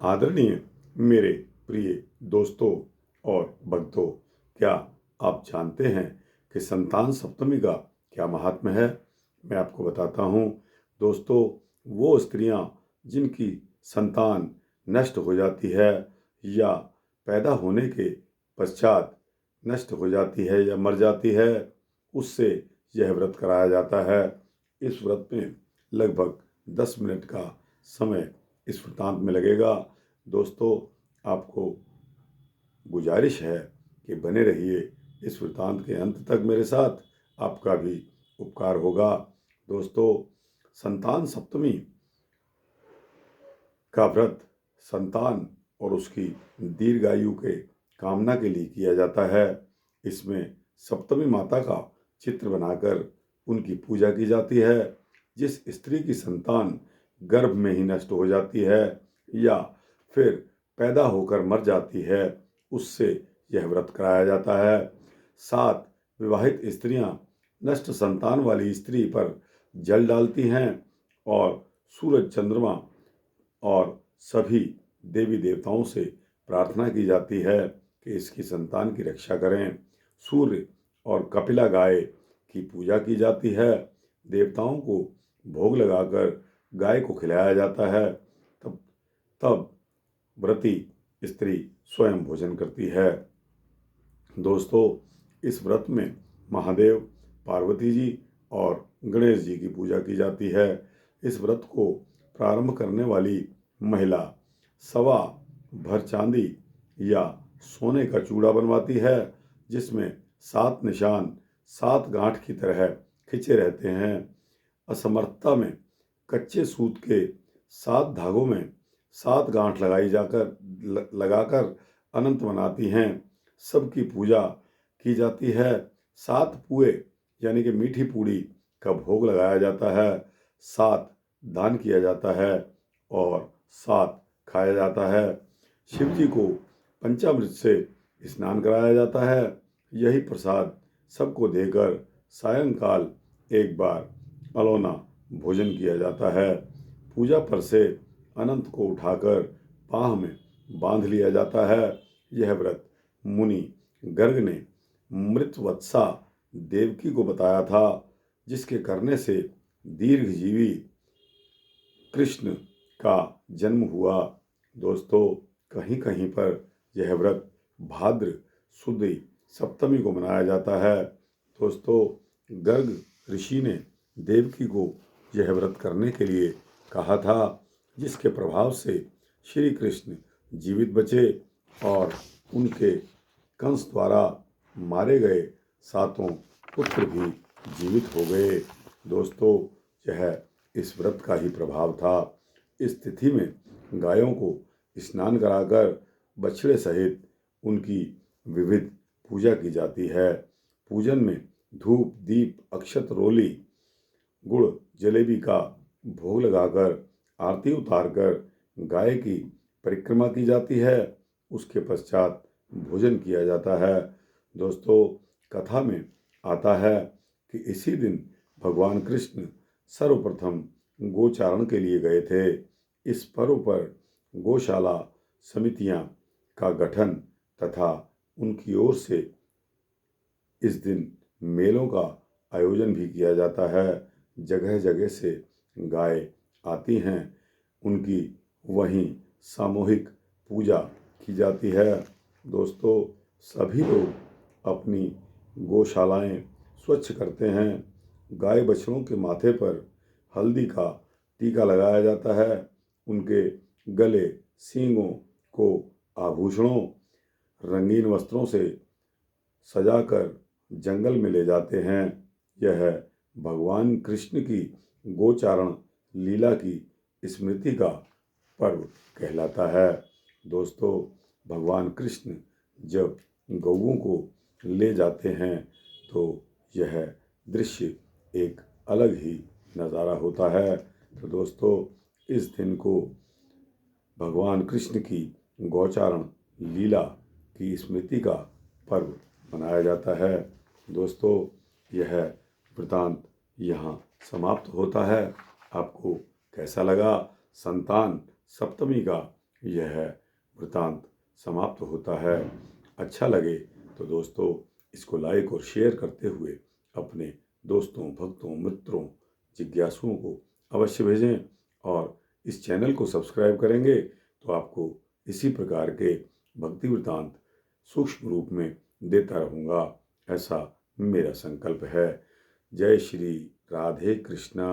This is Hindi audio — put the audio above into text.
आदरणीय मेरे प्रिय दोस्तों और भक्तों, क्या आप जानते हैं कि संतान सप्तमी का क्या महात्म्य है? मैं आपको बताता हूँ। दोस्तों, वो स्त्रियां जिनकी संतान नष्ट हो जाती है या पैदा होने के पश्चात नष्ट हो जाती है या मर जाती है, उससे यह व्रत कराया जाता है। इस व्रत में लगभग 10 मिनट का समय इस वृतांत में लगेगा। दोस्तों, आपको गुजारिश है कि बने रहिए इस वृतांत के अंत तक मेरे साथ, आपका भी उपकार होगा। दोस्तों, संतान सप्तमी का व्रत संतान और उसकी दीर्घायु के कामना के लिए किया जाता है। इसमें सप्तमी माता का चित्र बनाकर उनकी पूजा की जाती है। जिस स्त्री की संतान गर्भ में ही नष्ट हो जाती है या फिर पैदा होकर मर जाती है, उससे यह व्रत कराया जाता है। 7 विवाहित स्त्रियां नष्ट संतान वाली स्त्री पर जल डालती हैं और सूरज, चंद्रमा और सभी देवी देवताओं से प्रार्थना की जाती है कि इसकी संतान की रक्षा करें। सूर्य और कपिला गाय की पूजा की जाती है। देवताओं को भोग लगाकर गाय को खिलाया जाता है। तब तब व्रती स्त्री स्वयं भोजन करती है। दोस्तों, इस व्रत में महादेव, पार्वती जी और गणेश जी की पूजा की जाती है। इस व्रत को प्रारंभ करने वाली महिला सवा भर चांदी या सोने का चूड़ा बनवाती है, जिसमें 7 निशान 7 गांठ की तरह खिंचे रहते हैं। असमर्थता में कच्चे सूत के 7 धागों में 7 गांठ लगाकर अनंत बनाती हैं। सबकी पूजा की जाती है। 7 पुए यानी कि मीठी पूड़ी का भोग लगाया जाता है। 7 दान किया जाता है और 7 खाया जाता है। शिव जी को पंचामृत से स्नान कराया जाता है। यही प्रसाद सबको देकर सायंकाल एक बार अलोना भोजन किया जाता है। पूजा पर से अनंत को उठाकर पाह में बांध लिया जाता है। यह व्रत मुनि गर्ग ने मृतवत्सा देवकी को बताया था, जिसके करने से दीर्घजीवी कृष्ण का जन्म हुआ। दोस्तों, कहीं कहीं पर यह व्रत भाद्र शुद्ध सप्तमी को मनाया जाता है। दोस्तों, गर्ग ऋषि ने देवकी को यह व्रत करने के लिए कहा था, जिसके प्रभाव से श्री कृष्ण जीवित बचे और उनके कंस द्वारा मारे गए 7 पुत्र भी जीवित हो गए। दोस्तों, यह इस व्रत का ही प्रभाव था। इस तिथि में गायों को स्नान कराकर बछड़े सहित उनकी विविध पूजा की जाती है। पूजन में धूप, दीप, अक्षत, रोली, गुड़, जलेबी का भोग लगाकर आरती उतारकर गाय की परिक्रमा की जाती है। उसके पश्चात भोजन किया जाता है। दोस्तों, कथा में आता है कि इसी दिन भगवान कृष्ण सर्वप्रथम गोचारण के लिए गए थे। इस पर्व पर गौशाला समितियां का गठन तथा उनकी ओर से इस दिन मेलों का आयोजन भी किया जाता है। जगह जगह से गाय आती हैं, उनकी वहीं सामूहिक पूजा की जाती है। दोस्तों, सभी लोग अपनी गौशालाएं स्वच्छ करते हैं। गाय बछड़ों के माथे पर हल्दी का टीका लगाया जाता है। उनके गले, सींगों को आभूषणों, रंगीन वस्त्रों से सजाकर जंगल में ले जाते हैं। यह भगवान कृष्ण की गोचारण लीला की स्मृति का पर्व कहलाता है। दोस्तों, भगवान कृष्ण जब गौओं को ले जाते हैं तो यह दृश्य एक अलग ही नज़ारा होता है। तो दोस्तों, इस दिन को भगवान कृष्ण की गौचारण लीला की स्मृति का पर्व मनाया जाता है। दोस्तों, यह वृतांत यहाँ समाप्त होता है। आपको कैसा लगा संतान सप्तमी का यह वृतांत समाप्त होता है। अच्छा लगे तो दोस्तों इसको लाइक और शेयर करते हुए अपने दोस्तों, भक्तों, मित्रों, जिज्ञासुओं को अवश्य भेजें और इस चैनल को सब्सक्राइब करेंगे तो आपको इसी प्रकार के भक्ति वृतांत सूक्ष्म रूप में देता रहूँगा, ऐसा मेरा संकल्प है। जय श्री राधे कृष्णा।